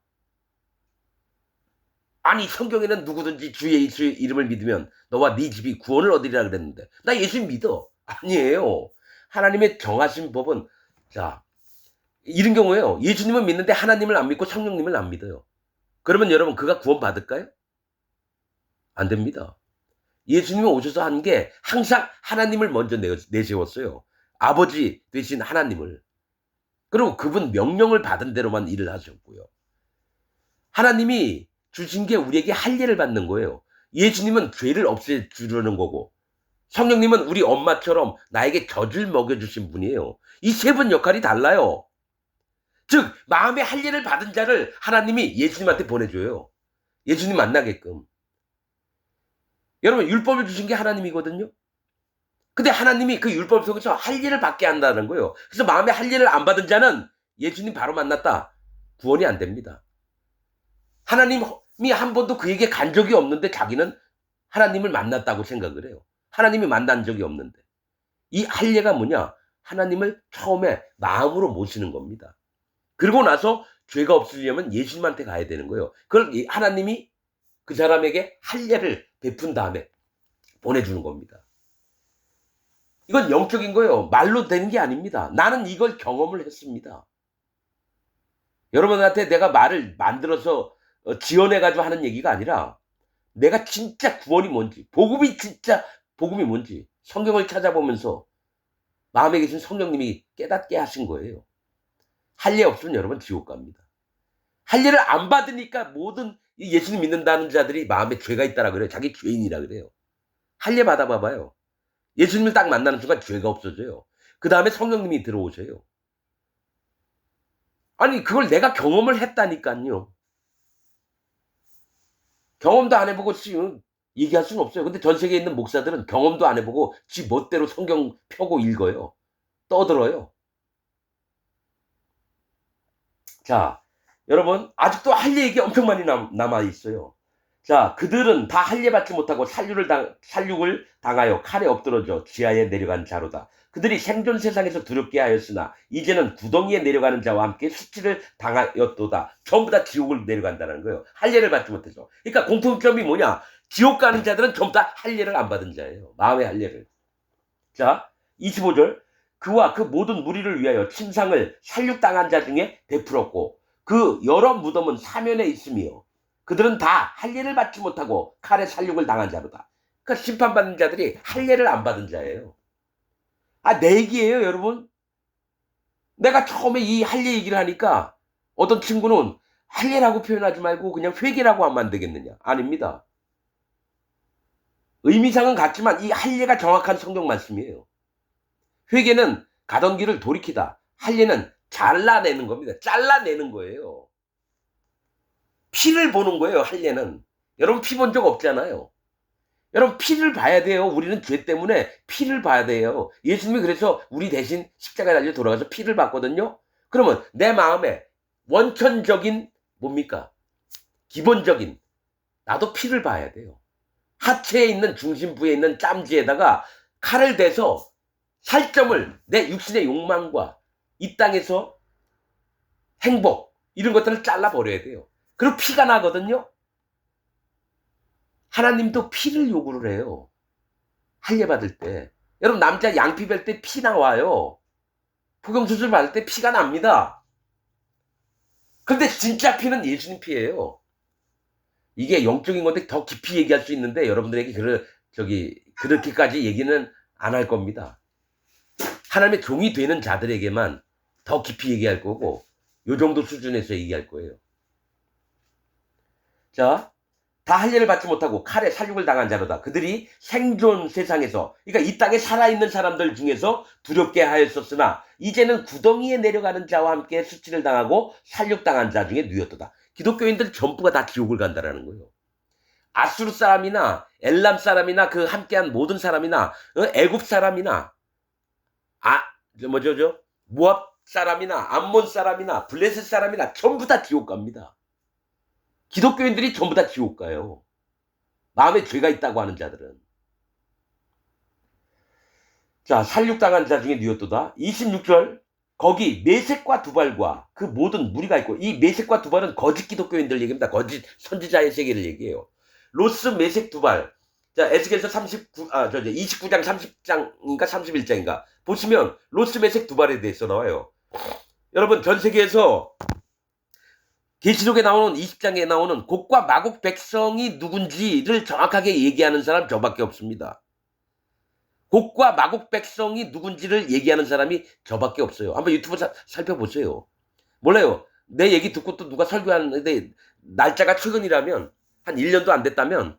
아니, 성경에는 누구든지 주의 이름을 믿으면 너와 네 집이 구원을 얻으리라 그랬는데 나 예수 믿어. 아니에요. 하나님의 정하신 법은, 자, 이런 경우에요. 예수님은 믿는데 하나님을 안 믿고 성령님을 안 믿어요. 그러면 여러분, 그가 구원 받을까요? 안 됩니다. 예수님이 오셔서 한 게 항상 하나님을 먼저 내세웠어요. 아버지 되신 하나님을. 그리고 그분 명령을 받은 대로만 일을 하셨고요. 하나님이 주신 게 우리에게 할례를 받는 거예요. 예수님은 죄를 없애주려는 거고 성령님은 우리 엄마처럼 나에게 젖을 먹여주신 분이에요. 이 세 분 역할이 달라요. 즉 마음의 할례를 받은 자를 하나님이 예수님한테 보내줘요. 예수님 만나게끔. 여러분, 율법을 주신 게 하나님이거든요. 근데 하나님이 그 율법 속에서 할례를 받게 한다는 거예요. 그래서 마음의 할례를 안 받은 자는 예수님 바로 만났다, 구원이 안 됩니다. 하나님이 한 번도 그에게 간 적이 없는데 자기는 하나님을 만났다고 생각을 해요. 하나님이 만난 적이 없는데. 이 할례가 뭐냐? 하나님을 처음에 마음으로 모시는 겁니다. 그리고 나서 죄가 없으려면 예수님한테 가야 되는 거예요. 그걸 하나님이 그 사람에게 할례를 베푼 다음에 보내주는 겁니다. 이건 영적인 거예요. 말로 되는 게 아닙니다. 나는 이걸 경험을 했습니다. 여러분한테 내가 말을 만들어서 지어내가지고 하는 얘기가 아니라 내가 진짜 구원이 뭔지, 복음이 뭔지 성경을 찾아보면서 마음에 계신 성령님이 깨닫게 하신 거예요. 할례 없으면 여러분 지옥 갑니다. 할례를 안 받으니까 모든 예수님 믿는다는 자들이 마음에 죄가 있다라 그래요. 자기 죄인이라 그래요. 할례 받아봐봐요. 예수님을 딱 만나는 순간 죄가 없어져요. 그 다음에 성령님이 들어오셔요. 아니, 그걸 내가 경험을 했다니까요. 경험도 안 해보고 얘기할 수는 없어요. 근데 전 세계에 있는 목사들은 경험도 안 해보고 지 멋대로 성경 펴고 읽어요. 떠들어요. 자, 여러분, 아직도 할례 얘기 엄청 많이 남아 있어요. 자, 그들은 다 할례 받지 못하고 살육을 당하여 칼에 엎드러져 지하에 내려간 자로다. 그들이 생존 세상에서 두렵게 하였으나 이제는 구덩이에 내려가는 자와 함께 수치를 당하였도다. 전부 다 지옥을 내려간다는 거예요. 할례를 받지 못해서. 그러니까 공통점이 뭐냐? 지옥 가는 자들은 전부 다 할례를 안 받은 자예요. 마음의 할례를. 자, 25절. 그와 그 모든 무리를 위하여 침상을 살육당한 자 중에 베풀었고 그 여러 무덤은 사면에 있으며 그들은 다 할례를 받지 못하고 칼에 살육을 당한 자로다. 그러니까 심판받는 자들이 할례를 안 받은 자예요. 내 얘기예요, 여러분. 내가 처음에 이 할례 얘기를 하니까 어떤 친구는 할례라고 표현하지 말고 그냥 회개라고 하면 안 되겠느냐. 아닙니다. 의미상은 같지만 이 할례가 정확한 성경 말씀이에요. 회개는 가던 길을 돌이키다. 할례는 잘라내는 겁니다. 잘라내는 거예요. 피를 보는 거예요, 할례는. 여러분, 피 본 적 없잖아요. 여러분, 피를 봐야 돼요. 우리는 죄 때문에 피를 봐야 돼요. 예수님이 그래서 우리 대신 십자가에 달려 돌아가서 피를 봤거든요. 그러면 내 마음에 원천적인 뭡니까? 기본적인 나도 피를 봐야 돼요. 하체에 있는 중심부에 있는 짬지에다가 칼을 대서 살점을 내 육신의 욕망과 이 땅에서 행복 이런 것들을 잘라버려야 돼요. 그리고 피가 나거든요. 하나님도 피를 요구를 해요. 할례 받을 때. 여러분, 남자 양피 뵐 때 피 나와요. 포경수술 받을 때 피가 납니다. 근데 진짜 피는 예수님 피예요. 이게 영적인 건데 더 깊이 얘기할 수 있는데 여러분들에게 그렇게까지 얘기는 안 할 겁니다. 하나님의 종이 되는 자들에게만 더 깊이 얘기할 거고 요 정도 수준에서 얘기할 거예요. 자, 다 할례를 받지 못하고 칼에 살육을 당한 자로다. 그들이 생존 세상에서, 그러니까 이 땅에 살아있는 사람들 중에서 두렵게 하였었으나 이제는 구덩이에 내려가는 자와 함께 수치를 당하고 살육당한 자 중에 누였도다. 기독교인들 전부가 다 지옥을 간다라는 거예요. 아수르 사람이나 엘람 사람이나 그 함께한 모든 사람이나 애굽 사람이나 모압 사람이나 암몬 사람이나 블레셋 사람이나 전부 다 지옥 갑니다. 기독교인들이 전부 다 지옥 가요. 마음에 죄가 있다고 하는 자들은. 자, 살육당한 자 중에 누였도다. 26절 거기 메섹과 두발과 그 모든 무리가 있고, 이 메섹과 두발은 거짓 기독교인들 얘기입니다. 거짓 선지자의 세계를 얘기해요. 로스, 메섹, 두발. 자, 에스겔서 29장 30장인가 31장인가 보시면 로스, 메섹, 두발에 대해서 나와요. 여러분, 전 세계에서 계시록에 나오는 20장에 나오는 곡과 마곡 백성이 누군지를 정확하게 얘기하는 사람 저밖에 없습니다. 곡과 마곡 백성이 누군지를 얘기하는 사람이 저밖에 없어요. 한번 유튜브 살펴보세요. 몰라요. 내 얘기 듣고 또 누가 설교하는데 날짜가 최근이라면 한 1년도 안 됐다면,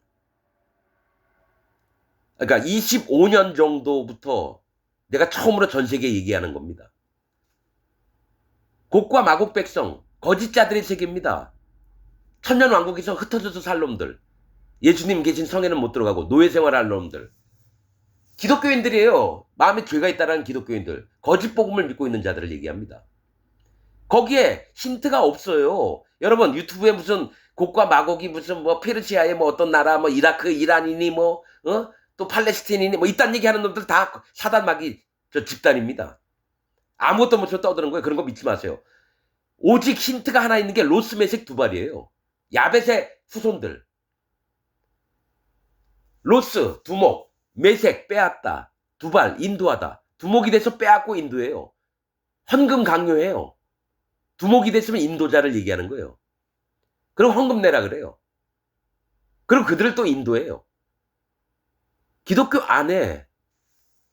그러니까 25년 정도부터 내가 처음으로 전 세계에 얘기하는 겁니다. 곡과 마곡 백성, 거짓자들의 세계입니다. 천년왕국에서 흩어져서 살 놈들, 예수님 계신 성에는 못 들어가고 노예 생활할 놈들, 기독교인들이에요. 마음에 죄가 있다라는 기독교인들, 거짓 복음을 믿고 있는 자들을 얘기합니다. 거기에 힌트가 없어요. 여러분, 유튜브에 무슨 곡과 마곡이 무슨 뭐 페르시아의 뭐 어떤 나라, 뭐 이라크, 이란이니 또 팔레스틴이니 뭐 이딴 얘기하는 놈들 다 사단 마귀 집단입니다. 아무것도 못해서 떠드는 거예요. 그런 거 믿지 마세요. 오직 힌트가 하나 있는 게 로스, 메섹, 두발이에요. 야벳의 후손들. 로스, 두목, 메섹 빼앗다, 두발 인도하다. 두목이 돼서 빼앗고 인도해요. 헌금 강요해요. 두목이 됐으면 인도자를 얘기하는 거예요. 그럼 헌금 내라 그래요. 그럼 그들을 또 인도해요. 기독교 안에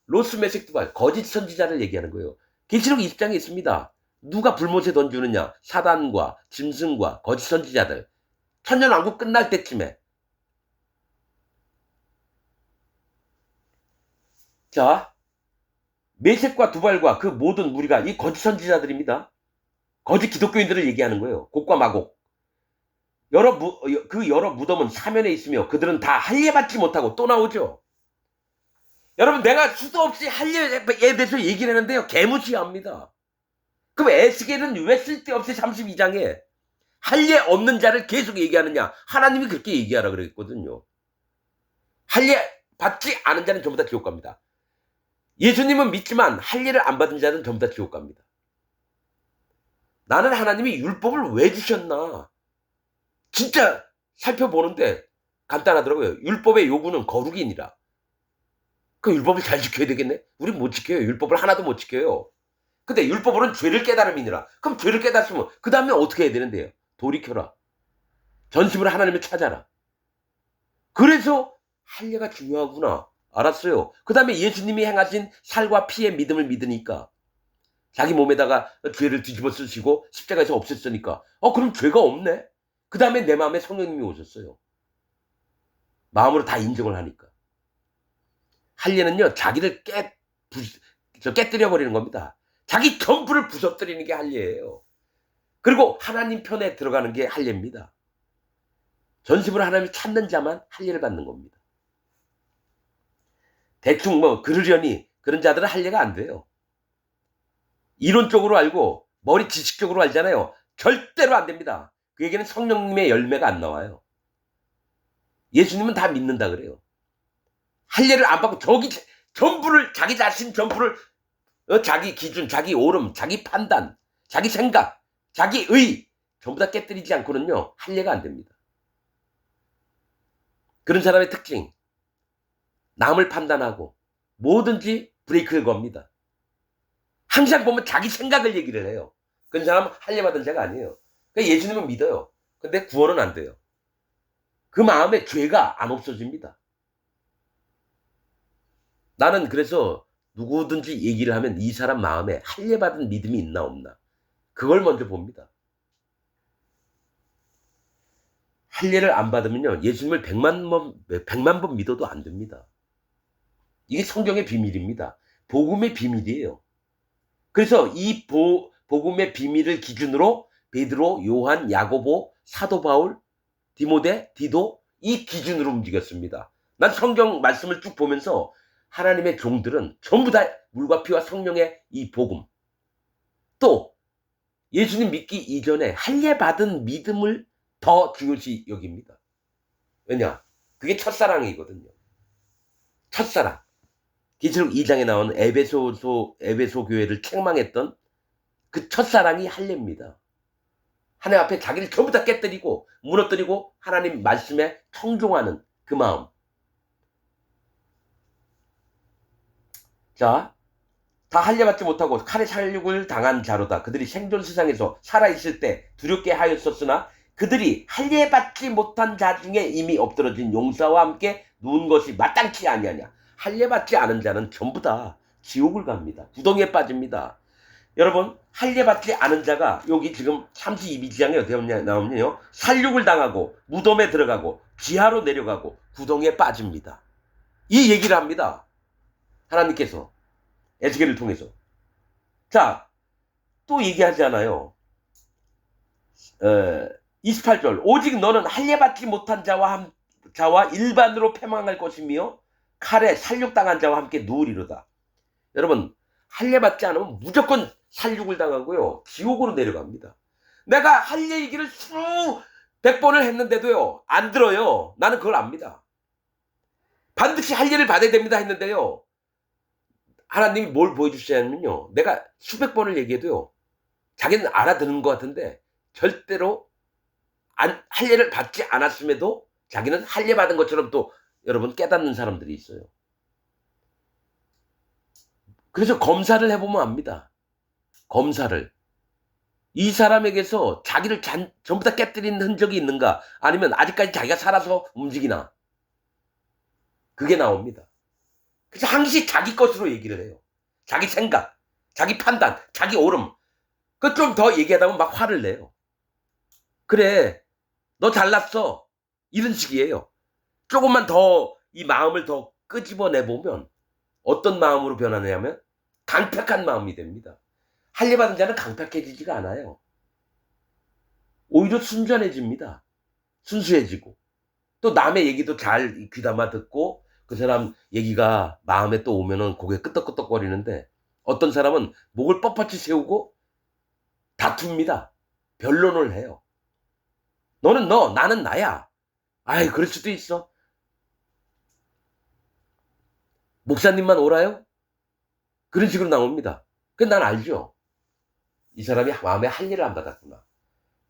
로스, 메섹, 두발 거짓 선지자를 얘기하는 거예요. 계시록 20장에 있습니다. 누가 불못에 던지느냐? 사단과 짐승과 거짓 선지자들. 천년왕국 끝날 때쯤에. 자, 메섹과 두발과 그 모든 무리가 이 거짓 선지자들입니다. 거짓 기독교인들을 얘기하는 거예요. 곡과 마곡. 여러 무덤은 사면에 있으며 그들은 다 할례 받지 못하고 또 나오죠. 여러분, 내가 수도 없이 할례에 대해서 얘기를 했는데요, 개무시합니다. 그럼 에스겔은 왜 쓸데없이 32장에 할례 없는 자를 계속 얘기하느냐? 하나님이 그렇게 얘기하라 그랬거든요. 할례 받지 않은 자는 전부 다 지옥 갑니다. 예수님은 믿지만 할례를 안 받은 자는 전부 다 지옥 갑니다. 나는 하나님이 율법을 왜 주셨나? 진짜 살펴보는데 간단하더라고요. 율법의 요구는 거룩이니라. 그 율법을 잘 지켜야 되겠네? 우린 못 지켜요. 율법을 하나도 못 지켜요. 근데 율법으로는 죄를 깨달음이니라. 그럼 죄를 깨달으면 그 다음에 어떻게 해야 되는데요? 돌이켜라. 전심으로 하나님을 찾아라. 그래서 할례가 중요하구나. 알았어요. 그 다음에 예수님이 행하신 살과 피의 믿음을 믿으니까, 자기 몸에다가 죄를 뒤집어 쓰시고 십자가에서 없앴으니까 그럼 죄가 없네. 그 다음에 내 마음에 성령님이 오셨어요. 마음으로 다 인정을 하니까. 할례는요, 자기를 깨뜨려 버리는 겁니다. 자기 전부를 부서뜨리는 게 할례예요. 그리고 하나님 편에 들어가는 게 할례입니다. 전심으로 하나님을 찾는 자만 할례를 받는 겁니다. 대충 그러려니 그런 자들은 할례가 안 돼요. 이론적으로 알고 머리 지식적으로 알잖아요. 절대로 안 됩니다. 그에게는 성령님의 열매가 안 나와요. 예수님은 다 믿는다 그래요. 할례를 안 받고 자기 자신 전부를 자기 기준, 자기 오름, 자기 판단, 자기 생각, 자기 의 전부 다 깨뜨리지 않고는요, 할례가 안 됩니다. 그런 사람의 특징, 남을 판단하고 뭐든지 브레이크를 겁니다. 항상 보면 자기 생각을 얘기를 해요. 그런 사람은 할례 받은 자가 아니에요. 그러니까 예수님은 믿어요. 근데 구원은 안 돼요. 그 마음에 죄가 안 없어집니다. 나는 그래서 누구든지 얘기를 하면 이 사람 마음에 할례받은 믿음이 있나 없나 그걸 먼저 봅니다. 할례를 안 받으면요 예수님을 100만 번 믿어도 안 됩니다. 이게 성경의 비밀입니다. 복음의 비밀이에요. 그래서 이 복음의 비밀을 기준으로 베드로, 요한, 야고보, 사도 바울, 디모데, 디도 이 기준으로 움직였습니다. 난 성경 말씀을 쭉 보면서 하나님의 종들은 전부 다 물과 피와 성령의 이 복음 또 예수님 믿기 이전에 할례 받은 믿음을 더 중요시 여깁니다. 왜냐? 그게 첫사랑이거든요. 첫사랑. 계시록 2장에 나온 에베소 교회를 책망했던 그 첫사랑이 할례입니다. 하나님 앞에 자기를 전부 다 깨뜨리고 무너뜨리고 하나님 말씀에 청종하는 그 마음. 자, 다 할례받지 못하고 칼에 살육을 당한 자로다. 그들이 생존 세상에서 살아있을 때 두렵게 하였었으나 그들이 할례받지 못한 자 중에 이미 엎드러진 용사와 함께 누운 것이 마땅치 아니하냐. 할례받지 않은 자는 전부 다 지옥을 갑니다. 구덩이에 빠집니다. 여러분 할례받지 않은 자가 여기 지금 32장에 어떻게 나오냐요. 살육을 당하고 무덤에 들어가고 지하로 내려가고 구덩이에 빠집니다. 이 얘기를 합니다. 하나님께서 에스겔을 통해서. 자, 또 얘기하잖아요. 28절 오직 너는 할례받지 못한 자와 일반으로 패망할 것이며 칼에 살육당한 자와 함께 누우리로다. 여러분 할례받지 않으면 무조건 살육을 당하고요. 지옥으로 내려갑니다. 내가 할례 얘기를 수백 번을 했는데도요. 안 들어요. 나는 그걸 압니다. 반드시 할례를 받아야 됩니다 했는데요. 하나님이 뭘 보여주시냐면요. 내가 수백 번을 얘기해도요. 자기는 알아듣는 것 같은데 절대로 할례를 받지 않았음에도 자기는 할례 받은 것처럼 또 여러분 깨닫는 사람들이 있어요. 그래서 검사를 해보면 압니다. 검사를. 이 사람에게서 자기를 전부 다 깨뜨린 흔적이 있는가 아니면 아직까지 자기가 살아서 움직이나 그게 나옵니다. 그래서 항시 자기 것으로 얘기를 해요. 자기 생각, 자기 판단, 자기 옳음. 그 좀 더 얘기하다 보면 막 화를 내요. 그래 너 잘났어 이런 식이에요. 조금만 더 이 마음을 더 끄집어내보면 어떤 마음으로 변하냐면 강팍한 마음이 됩니다. 할례받은 자는 강팍해지지가 않아요. 오히려 순전해집니다. 순수해지고 또 남의 얘기도 잘 귀담아 듣고 그 사람 얘기가 마음에 또 오면은 고개 끄덕끄덕거리는데 어떤 사람은 목을 뻣뻣이 세우고 다툽니다. 변론을 해요. 너는 너, 나는 나야. 아이, 그럴 수도 있어. 목사님만 옳아요? 그런 식으로 나옵니다. 난 알죠. 이 사람이 마음에 할례를 안 받았구나.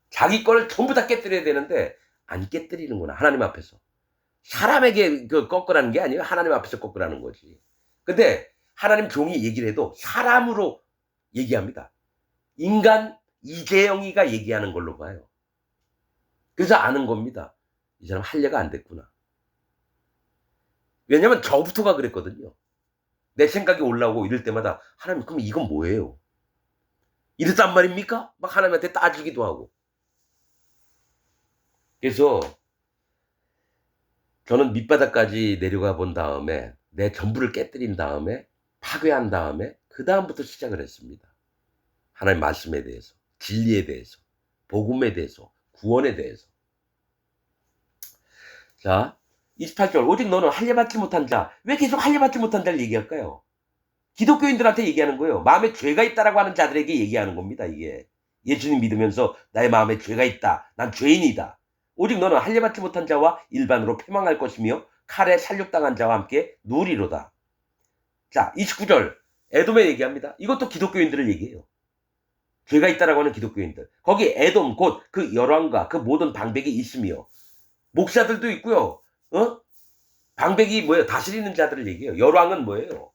자기 거를 전부 다 깨뜨려야 되는데 안 깨뜨리는구나. 하나님 앞에서. 사람에게 꺾으라는 게 아니에요. 하나님 앞에서 꺾으라는 거지. 근데 하나님 종이 얘기를 해도 사람으로 얘기합니다. 인간 이재영이가 얘기하는 걸로 봐요. 그래서 아는 겁니다. 이 사람 할례가 안 됐구나. 왜냐면 저부터가 그랬거든요. 내 생각이 올라오고 이럴 때마다 하나님 그럼 이건 뭐예요? 이랬단 말입니까? 막 하나님한테 따지기도 하고. 그래서 저는 밑바닥까지 내려가 본 다음에 내 전부를 깨뜨린 다음에 파괴한 다음에 그 다음부터 시작을 했습니다. 하나님 말씀에 대해서, 진리에 대해서, 복음에 대해서, 구원에 대해서. 자, 28절 오직 너는 할례받지 못한 자. 왜 계속 할례받지 못한 자를 얘기할까요? 기독교인들한테 얘기하는 거예요. 마음에 죄가 있다라고 하는 자들에게 얘기하는 겁니다. 이게 예수님 믿으면서 나의 마음에 죄가 있다. 난 죄인이다. 오직 너는 할례받지 못한 자와 일반으로 패망할 것이며 칼에 살육당한 자와 함께 누리로다. 자, 29절 에돔에 얘기합니다. 이것도 기독교인들을 얘기해요. 죄가 있다라고 하는 기독교인들. 거기 에돔 곧 그 열왕과 그 모든 방백이 있으며 목사들도 있고요. 방백이 뭐예요? 다스리는 자들을 얘기해요. 열왕은 뭐예요?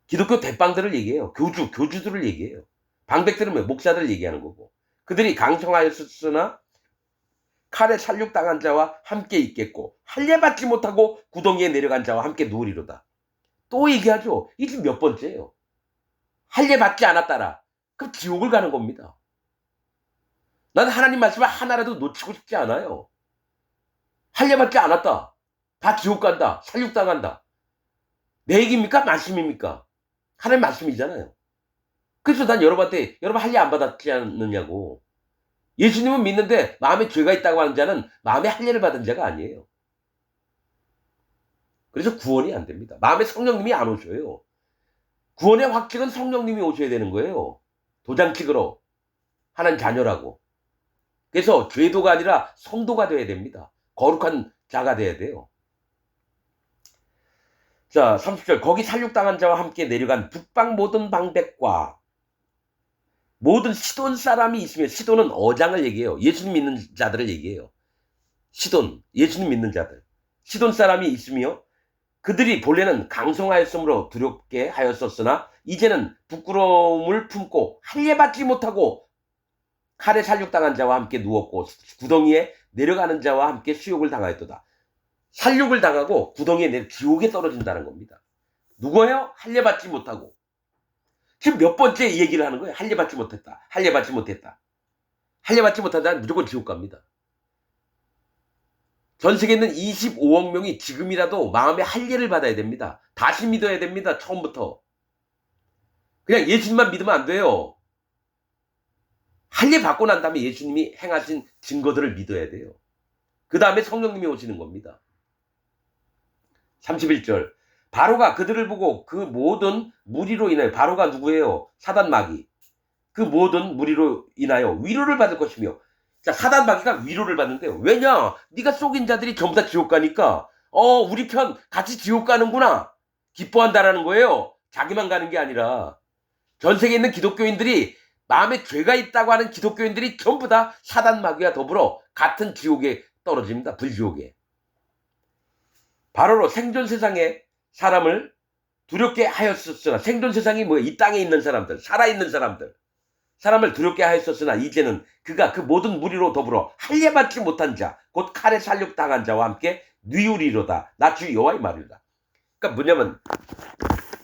기독교 대빵들을 얘기해요. 교주들을 얘기해요. 방백들은 뭐 목사들 얘기하는 거고. 그들이 강성하였으나 칼에 살육당한 자와 함께 있겠고 할례받지 못하고 구덩이에 내려간 자와 함께 누우리로다. 또 얘기하죠. 이게 지금 몇 번째예요. 할례받지 않았다라. 그럼 지옥을 가는 겁니다. 나는 하나님 말씀을 하나라도 놓치고 싶지 않아요. 할례받지 않았다. 다 지옥 간다. 살육당한다. 내 얘기입니까? 말씀입니까? 하나님 말씀이잖아요. 그래서 난 여러분한테 여러분 할례 안 받았지 않느냐고. 예수님은 믿는데 마음에 죄가 있다고 하는 자는 마음에 할례를 받은 자가 아니에요. 그래서 구원이 안 됩니다. 마음에 성령님이 안 오셔요. 구원의 확증은 성령님이 오셔야 되는 거예요. 도장 찍으러 하나님 자녀라고. 그래서 죄도가 아니라 성도가 돼야 됩니다. 거룩한 자가 돼야 돼요. 자, 30절. 거기 살육당한 자와 함께 내려간 북방 모든 방백과 모든 시돈 사람이 있으며, 시돈은 어장을 얘기해요. 예수님 믿는 자들을 얘기해요. 시돈, 예수님 믿는 자들. 시돈 사람이 있으며 그들이 본래는 강성하였으므로 두렵게 하였었으나 이제는 부끄러움을 품고 할례받지 못하고 칼에 살육당한 자와 함께 누웠고 구덩이에 내려가는 자와 함께 수욕을 당하였도다. 살육을 당하고 구덩이에 내려 지옥에 떨어진다는 겁니다. 누구예요? 할례받지 못하고. 지금 몇 번째 얘기를 하는 거예요. 할례받지 못했다. 할례받지 못했다. 할례받지 못한 자는 무조건 지옥 갑니다. 전 세계에 있는 25억 명이 지금이라도 마음의 할례를 받아야 됩니다. 다시 믿어야 됩니다. 처음부터. 그냥 예수님만 믿으면 안 돼요. 할례 받고 난 다음에 예수님이 행하신 증거들을 믿어야 돼요. 그 다음에 성령님이 오시는 겁니다. 31절. 바로가 그들을 보고 그 모든 무리로 인하여, 바로가 누구예요? 사단 마귀. 그 모든 무리로 인하여 위로를 받을 것이며. 자, 사단 마귀가 위로를 받는데요. 왜냐? 네가 속인 자들이 전부 다 지옥 가니까 우리 편 같이 지옥 가는구나. 기뻐한다라는 거예요. 자기만 가는 게 아니라 전 세계에 있는 기독교인들이, 마음에 죄가 있다고 하는 기독교인들이 전부 다 사단 마귀와 더불어 같은 지옥에 떨어집니다. 불지옥에. 바로로 생존 세상에 사람을 두렵게 하였었으나, 생존 세상이 뭐예요? 이 땅에 있는 사람들, 살아있는 사람들, 사람을 두렵게 하였었으나 이제는 그가 그 모든 무리로 더불어 할례받지 못한 자, 곧 칼에 살육당한 자와 함께 뉘우리로다. 나 주 여호와의 말이다. 그러니까 뭐냐면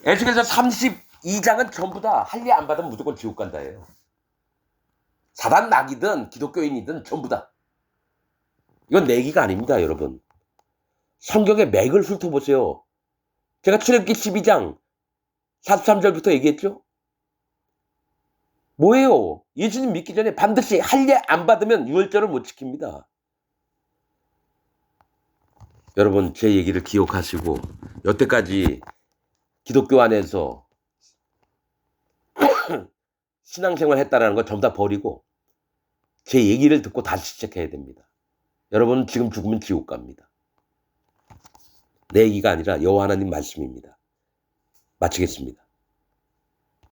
에스겔서 32장은 전부 다 할례 안 받으면 무조건 지옥 간다예요. 사단 마귀든 기독교인이든 전부 다. 이건 내 얘기가 아닙니다, 여러분. 성경의 맥을 훑어보세요. 제가 출애굽기 12장 43절부터 얘기했죠? 뭐예요? 예수님 믿기 전에 반드시 할례 안 받으면 유월절을 못 지킵니다. 여러분, 제 얘기를 기억하시고 여태까지 기독교 안에서 신앙생활 했다라는 거 전부 다 버리고 제 얘기를 듣고 다시 시작해야 됩니다. 여러분, 지금 죽으면 지옥 갑니다. 내 얘기가 아니라 여호와 하나님 말씀입니다. 마치겠습니다.